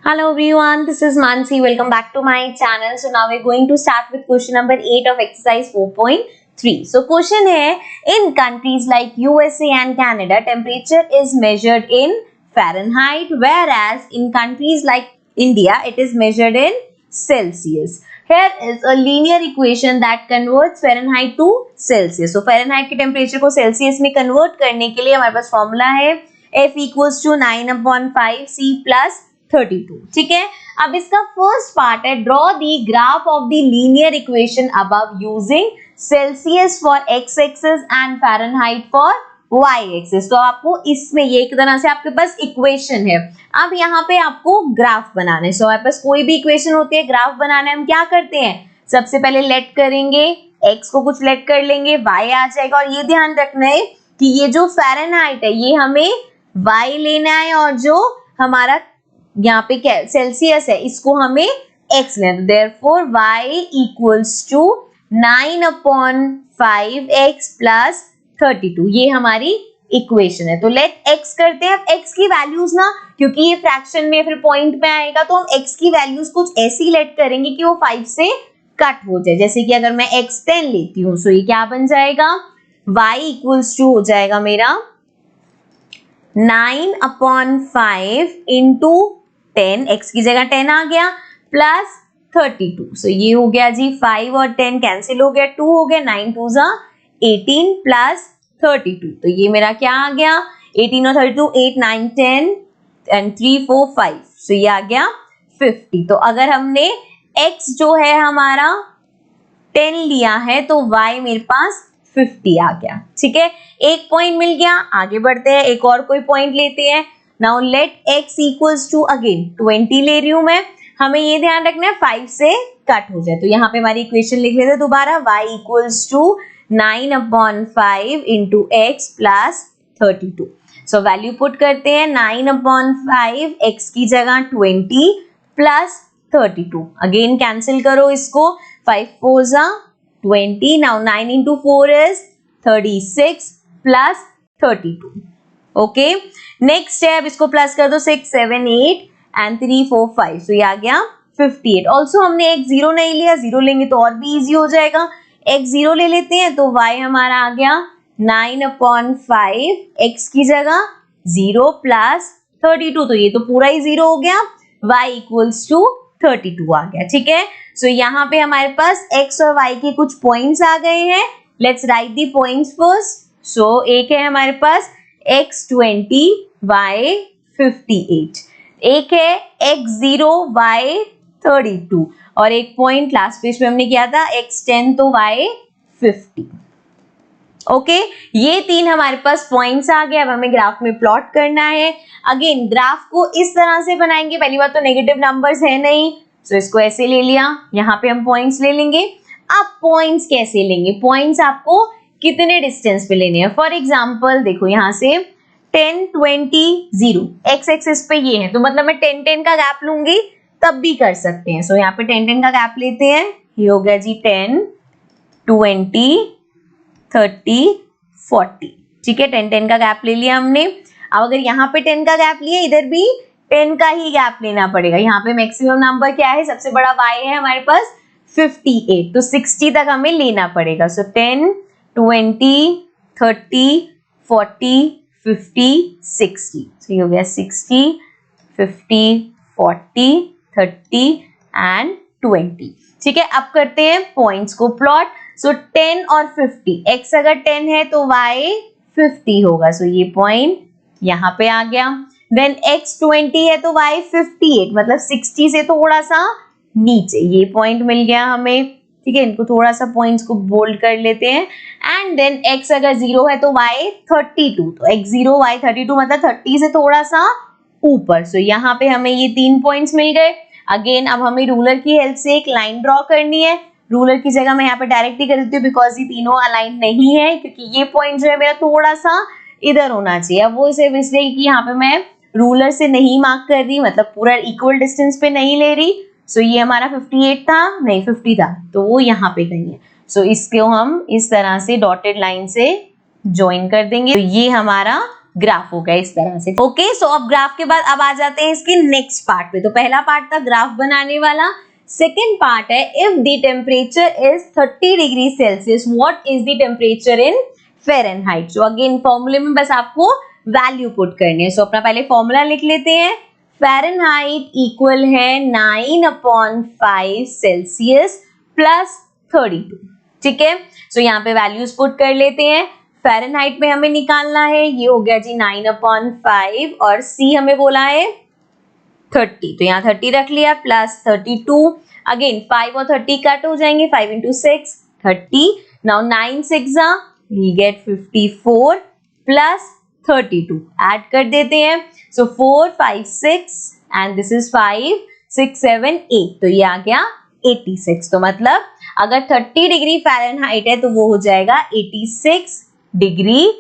Hello everyone, this is Mansi. Welcome back to my channel. So now we're going to start with question number 8 of exercise 4.3. So question है, in countries like USA and Canada, temperature is measured in Fahrenheit, whereas in countries like India, it is measured in Celsius. Here is a linear equation that converts Fahrenheit to Celsius. So Fahrenheit के temperature को Celsius में convert करने के लिए हमारे पास formula है F equals to 9/5 C plus 32. ठीक है, अब इसका फर्स्ट पार्ट है draw the graph of the linear equation above using Celsius for x axis and Fahrenheit for y axis. तो आपको इसमें ये एक तरह से आपके पास इक्वेशन है. अब यहाँ पे आपको ग्राफ बनाना है. सो हमारे पास कोई भी इक्वेशन होती है, ग्राफ बनाना है, हम क्या करते हैं, सबसे पहले लेट करेंगे, एक्स को कुछ लेट कर लेंगे, वाई आ जाएगा. और ये ध्यान रखना है कि ये जो फ़ारेनहाइट है ये हमें वाई लेना है और जो हमारा यहाँ पे क्या सेल्सियस है इसको हमें x लेना. Therefore y equals to 9/5 x plus 32. ये हमारी इक्वेशन है. तो लेट x करते हैं. अब x की वैल्यूज ना, क्योंकि ये फ्रैक्शन में फिर पॉइंट पे आएगा, तो हम x की वैल्यूज कुछ ऐसी लेट करेंगे कि वो 5 से कट हो जाए. जैसे कि अगर मैं x 10 लेती हूँ, सो ये क्या बन जाएगा, y इक्वल्स टू हो जाएगा मेरा 9/5 इंटू 10, x की जगह 10 आ गया, प्लस 32. सो ये हो गया जी 5 और 10 कैंसिल हो गया, 2 हो गया, 9 2 जा 18 प्लस 32. तो ये मेरा क्या आ गया, 18 और 32 8 9 10 एंड 3 4 5. सो ये आ गया 50. तो अगर हमने x जो है हमारा 10 लिया है तो y मेरे पास 50 आ गया. ठीक है, एक पॉइंट मिल गया. आगे बढ़ते हैं, एक और कोई पॉइंट लेते हैं. Now let x equals to again 20 ले रही हूं मैं. हमें ये ध्यान रखना है 5 से कट हो जाए. तो यहाँ पे हमारी इक्वेशन लिख लेते हैं दोबारा, y equals to 9/5 into x plus 32. So value put करते हैं, 9/5 x की जगह 20 प्लस 32. अगेन कैंसिल करो इसको, 5 4 जा 20. Now 9 into 4 is 36 plus 32. Okay, next है, अब इसको प्लस कर दो, 6 7 8 एंड 3 4 5. सो ये आ गया 58. ऑल्सो हमने x 0 नहीं लिया, 0 लेंगे तो और भी इजी हो जाएगा. x 0 ले लेते हैं तो y हमारा आ गया 9/5 x की जगह 0 प्लस 32. तो ये तो पूरा ही 0 हो गया, y इक्वल्स टू 32 आ गया. ठीक है, सो यहाँ पे हमारे पास x और y के कुछ पॉइंट्स आ गए हैं. Let's write the points first. So एक है हमारे पास x 20 y 58, एक है x 0 y 32 और एक पॉइंट लास्ट पेज पे हमने किया था x 10 तो y 50. ओके, ये तीन हमारे पास पॉइंट्स आ गए. अब हमें ग्राफ में प्लॉट करना है. अगेन ग्राफ को इस तरह से बनाएंगे. पहली बात तो नेगेटिव नंबर्स है नहीं, सो इसको ऐसे ले लिया. यहाँ पे हम पॉइंट्स ले लेंगे. अब पॉइंट्स कैसे लेंगे, पॉइंट्स आपको कितने डिस्टेंस पे लेने हैं. फॉर एग्जाम्पल देखो, यहाँ से 10 20 0 एक्स एक्सिस पे ये है, तो मतलब मैं 10 10 का गैप लूंगी तब भी कर सकते हैं. सो यहाँ पे 10 10 का गैप लेते हैं. ये हो गया जी 10 20 30 40. ठीक है, 10 10 का गैप ले लिया हमने. अब अगर यहाँ पे 10 का गैप लिया, इधर भी 10 का ही गैप लेना पड़ेगा. यहाँ पे मैक्सिमम नंबर क्या है, सबसे बड़ा y है हमारे पास 58, तो 60 तक हमें लेना पड़ेगा. सो 10 20 30 40 50 60. तो ये हो गया 60 50 40 30 एंड 20. ठीक है, अब करते हैं पॉइंट्स को प्लॉट. सो 10 और 50, x अगर 10 है तो y 50 होगा. सो ये पॉइंट यहाँ पे आ गया. देन x 20 है तो y 58, मतलब 60 से थोड़ा सा नीचे ये पॉइंट मिल गया हमें. ठीक है, इनको थोड़ा सा पॉइंट्स को बोल्ड कर लेते हैं. एंड देन x अगर 0 है तो y 32, तो x 0 y 32 मतलब 30 से थोड़ा सा ऊपर. सो यहाँ पे हमें ये 3 पॉइंट्स मिल गए. अगेन अब हमें रूलर की हेल्प से एक लाइन ड्रॉ करनी है. रूलर की जगह मैं यहाँ पे डायरेक्टली कर देती हूँ, बिकॉज ये तीनों अलाइन नहीं है, क्योंकि ये पॉइंट जो है मेरा थोड़ा सा इधर होना चाहिए. अब वो सिर्फ इसलिए कि यहाँ पे मैं रूलर से नहीं मार्क कर रही, मतलब पूरा इक्वल डिस्टेंस पे नहीं ले रही. सो ये हमारा 58 था, नहीं 50 था, तो वो यहाँ पे कहीं है. सो इसको हम इस तरह से डॉटेड लाइन से ज्वाइन कर देंगे. तो ये हमारा ग्राफ हो गया इस तरह से। ओके, सो अब ग्राफ के बाद अब आ जाते हैं इसके नेक्स्ट पार्ट पे। तो पहला पार्ट था ग्राफ बनाने वाला, सेकेंड पार्ट है if the temperature is 30 degree Celsius what is the temperature in Fahrenheit. So again फॉर्मूले में बस आपको वैल्यू पुट करनी है। सो अपना पहले फॉर्मूला लिख लेते हैं। फ़ारेनहाइट इक्वल है 9/5 सेल्सियस प्लस 32। ठीक है, सो यहाँ पे वैल्यूज पुट कर लेते हैं। फ़ारेनहाइट में हमें निकालना है, ये हो गया जी 9/5 और सी हमें बोला है 30, तो यहाँ 30 रख लिया प्लस 32। अगेन 5 और 30 कट हो जाएंगे, 5 into 6 30। Now 9 6 we get 54 plus 32 add कर देते हैं। सो 4 5 6 एंड दिस इज 5 6 7 8, तो ये आ गया 86। तो मतलब अगर 30 डिग्री फ़ारेनहाइट है तो वो हो जाएगा 86 डिग्री,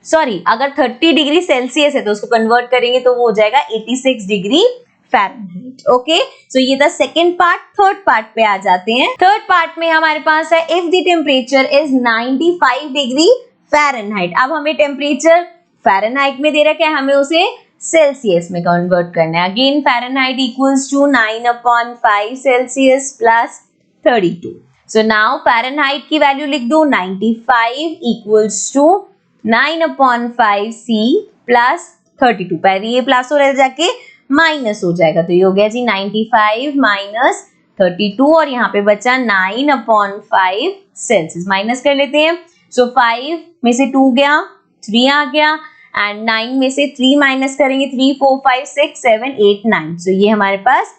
सॉरी अगर 30 डिग्री सेल्सियस है तो उसको कन्वर्ट करेंगे तो वो हो जाएगा 86 डिग्री फ़ारेनहाइट। ओके, सो ये था सेकंड पार्ट। थर्ड पार्ट पे आ जाते हैं। थर्ड पार्ट में हमारे पास है if the temperature is 95 degree Fahrenheit. अब हमें टेम्परेचर फ़ारेनहाइट में दे रखा है, हमें उसे सेल्सियस में कन्वर्ट करना है। Again Fahrenheit equals to 9/5 Celsius plus 32। So now Fahrenheit की वैल्यू लिख दो, 95 इक्वल्स टू 9/5 C प्लस 32। पहले ये प्लस हो रहा है जाके माइनस हो जाएगा, तो ये हो गया जी 95 माइनस 32 और यहाँ पे बचा 9/5 सेल्सियस। माइनस कर लेते हैं। सो 5 में से 2 गया, 3 आ गया एंड 9 में से 3 माइनस करेंगे, 3 4 5 6 7 8 9, सो ये हमारे पास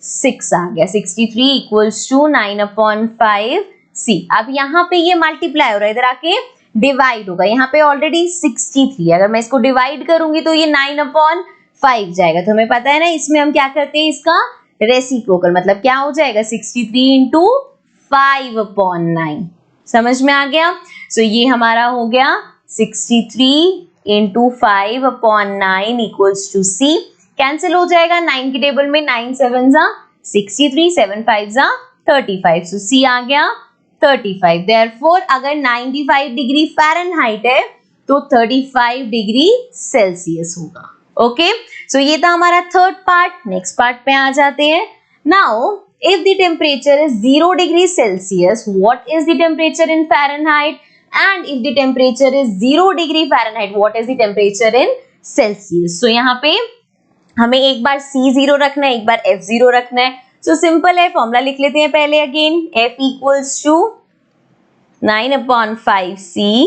6 आ गया। 63 इक्वल्स टू 9/5 C। अब यहाँ पे ये मल्टीप्लाई हो रहा है, इधर आके डिवाइड होगा। यहाँ पे ऑलरेडी 63, अगर मैं इसको डिवाइड करूंगी तो ये 9/5 जाएगा। तो हमें पता है ना इसमें हम क्या करते हैं, इसका रेसिप्रोकल, मतलब क्या हो जाएगा 63 इंटू 5/9। समझ में आ गया। सो ये हमारा हो गया 63 into 5/9 equals to C। Cancel हो जाएगा 9 की टेबल में, 9 7 63, 7 5 35, सो C आ गया 35। देयरफॉर अगर 95 डिग्री फ़ारेनहाइट है तो 35 डिग्री सेल्सियस होगा। ओके, सो ये था हमारा थर्ड पार्ट। नेक्स्ट पार्ट पे आ जाते हैं। Now if the temperature is 0 degree Celsius what is the temperature in Fahrenheit and if the temperature is 0 degree Fahrenheit what is the temperature in Celsius. So यहाँ पे हमें एक बार C0 रखना है, एक बार F0 रखना है। सो सिंपल है, फॉर्मूला लिख लेते हैं पहले। Again F equals to 9/5 C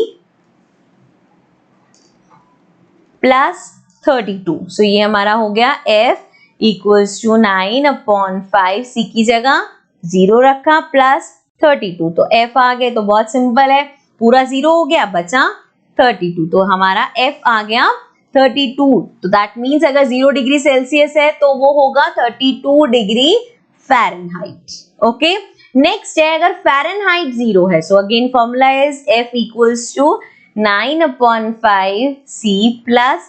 plus 32। So ये हमारा हो गया F इक्वल्स टू 9/5 C की जगह 0 रखा प्लस 32, तो F आ गए। तो बहुत सिंपल है, पूरा 0 हो गया, बचा 32, तो हमारा F आ गया 32। तो दैट मीन्स अगर 0 डिग्री सेल्सियस है तो वो होगा 32 डिग्री फ़ारेनहाइट। ओके, नेक्स्ट है अगर फ़ारेनहाइट 0 है, so again formula is F equals to 9/5 C plus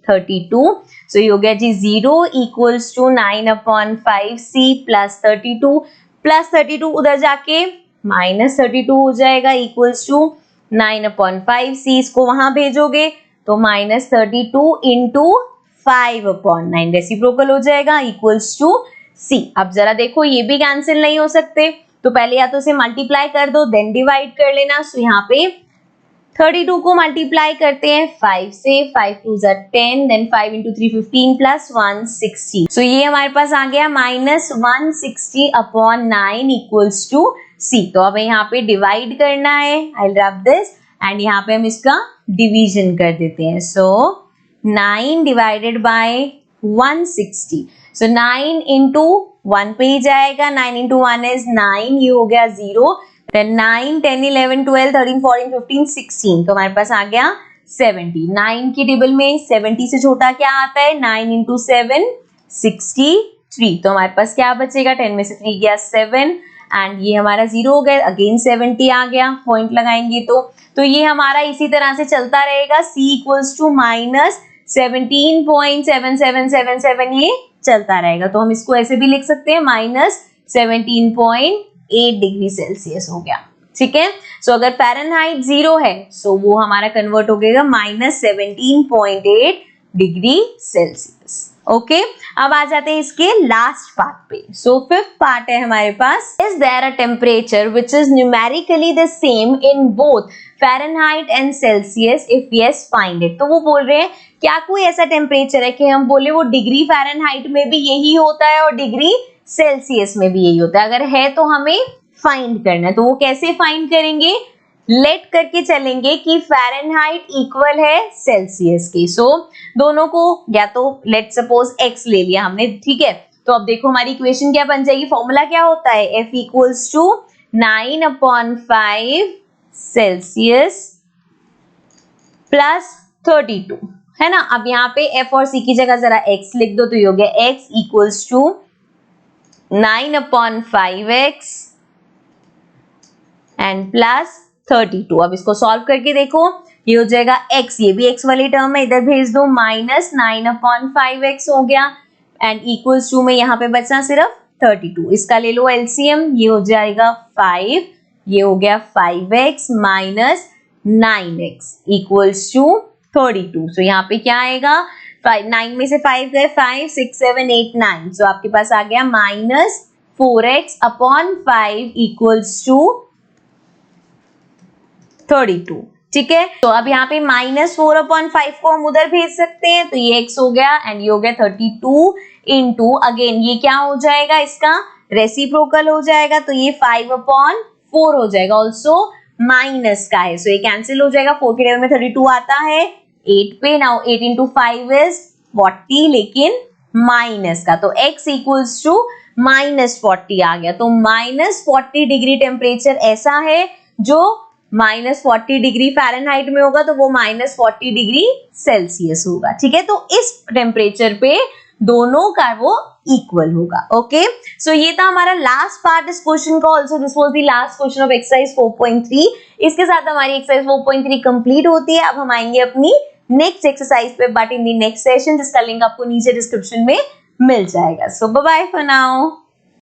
32। So ये हो गया जी 0 equals to 9/5 C plus 32, plus 32 उधर जाके माइनस 32 हो जाएगा इक्वल्स टू 9/5 C। इसको वहां भेजोगे तो माइनस 32 इंटू 5/9 रेसिप्रोकल हो जाएगा इक्वल्स टू C। अब जरा देखो ये भी कैंसिल नहीं हो सकते, तो पहले या तो इसे मल्टीप्लाई कर दो देन डिवाइड कर लेना। सो यहाँ पे 32 को मल्टीप्लाई करते हैं 5 से, 5 2 10, देन 5 इंटू 3 15 प्लस 160। सो ये हमारे पास आ गया माइनस 160/9 इक्वल्स टू C। तो अब यहाँ पे डिवाइड करना है, I will rub this and यहाँ पे हम इसका डिवीजन कर देते हैं। सो 9 डिवाइडेड बाय 160, सो 9 इंटू 1 पे ही जाएगा, 9 इंटू 1 इज 9, ये हो गया 0, देन 9 10 11 12 13 14 15 16, तो हमारे पास आ गया 70। 9 की टेबल में 70 से छोटा क्या आता है, 9 इंटू 7 63, तो हमारे पास क्या बचेगा, 10 में से 3 गया 7 एंड ये हमारा 0 हो गया। अगेन 70 आ गया, पॉइंट लगाएंगे तो ये हमारा इसी तरह से चलता रहेगा। C इक्वल्स टू माइनस 17.7777 ये चलता रहेगा। तो हम इसको ऐसे भी लिख सकते हैं माइनस 17.8 डिग्री सेल्सियस हो गया। ठीक है। सो अगर फ़ारेनहाइट 0 है सो वो हमारा कन्वर्ट हो गएगा -17.8 डिग्री सेल्सियस। ओके, अब आ जाते हैं इसके लास्ट पार्ट पे। सो फिफ्थ पार्ट है हमारे पास, is there a temperature which is numerically the same in both Fahrenheit and Celsius, if yes find it. तो वो बोल रहे हैं क्या कोई ऐसा टेम्परेचर है कि हम बोले वो डिग्री फ़ारेनहाइट में भी यही होता है और डिग्री सेल्सियस में भी यही होता है। अगर है तो हमें फाइंड करना है। तो वो कैसे फाइंड करेंगे, लेट करके चलेंगे कि फ़ारेनहाइट इक्वल है सेल्सियस की। सो दोनों को या तो लेट सपोज x ले लिया हमने, ठीक है। तो अब देखो हमारी इक्वेशन क्या बन जाएगी, फॉर्मूला क्या होता है, F equals to 9/5 Celsius plus 32, है ना। अब यहाँ पे F और C की जगह जरा x लिख दो, तो ये हो गया x equals to 9/5x and plus 32। अब इसको सॉल्व करके देखो, ये हो जाएगा x, ये भी x वाली टर्म है, इधर भेज दो, -9/5x हो गया एंड इक्वल्स टू में यहाँ पे बचा सिर्फ 32। इसका ले लो एलसीएम, ये हो जाएगा 5, ये हो गया 5x minus 9x equals to 32। सो यहाँ पे क्या आएगा, 9 में से 5 गए, 5 6 7 8 9, सो आपके पास आ गया -4x/5 इक्वल्स टू 32। ठीक है, तो अब यहाँ पे -4/5 को हम उधर भेज सकते हैं, तो ये x हो गया एंड ये हो गया 32 इंटू, अगेन ये क्या हो जाएगा, इसका रेसिप्रोकल हो जाएगा, तो ये 5/4 हो जाएगा, ऑल्सो माइनस का है, सो ये कैंसिल हो जाएगा, 4 के टेबल में 32 आता है 8 पे। नाउ 8 इंटू 5 इज 40, लेकिन माइनस का, तो x इक्वल्स टू -40 आ गया। तो -40 डिग्री टेम्परेचर ऐसा है जो -40 डिग्री फ़ारेनहाइट में होगा, तो वो -40 डिग्री सेल्सियस होगा। ठीक है, तो इस टेम्परेचर पे दोनों का वो इक्वल होगा। ओके, सो ये था हमारा लास्ट पार्ट इस क्वेश्चन का। Also this was the last question of exercise 4.3। इसके साथ हमारी एक्सरसाइज 4.3 कंप्लीट होती है। अब हम आएंगे अपनी नेक्स्ट एक्सरसाइज पे, but in the next session, जिसका लिंक आपको नीचे डिस्क्रिप्शन में मिल जाएगा। सो बाय बाय फॉर नाउ।